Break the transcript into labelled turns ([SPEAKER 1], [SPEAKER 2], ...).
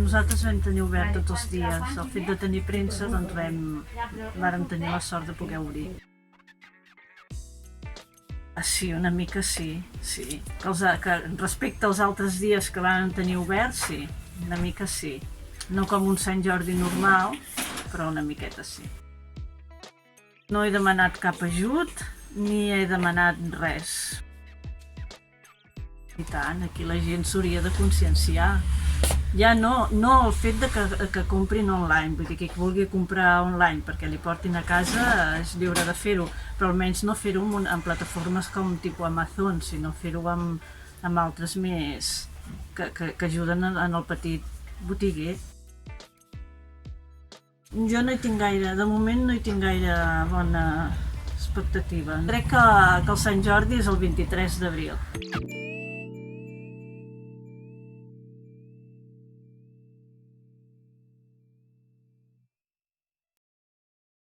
[SPEAKER 1] nosaltres vam tenir obert tots els dies. El fet de tenir premsa, doncs vàrem tenir la sort de poder obrir. Sí, una mica sí. Respecte als altres dies que van tenir obert, sí, una mica sí. No com un Sant Jordi normal, però una miqueta sí. No he demanat cap ajut, ni he demanat res. I tant, aquí la gent s'hauria de conscienciar. Ja no el fet de que comprin online, vull dir que qui vulgui comprar online perquè li portin a casa és lliure de fer-ho, però almenys no fer-ho en plataformes com tipus Amazon, sinó fer-ho amb altres més que ajuden en el petit botiguer. Jo no hi tinc gaire, de moment no hi tinc gaire bona expectativa. Crec que el Sant Jordi és el 23 d'abril.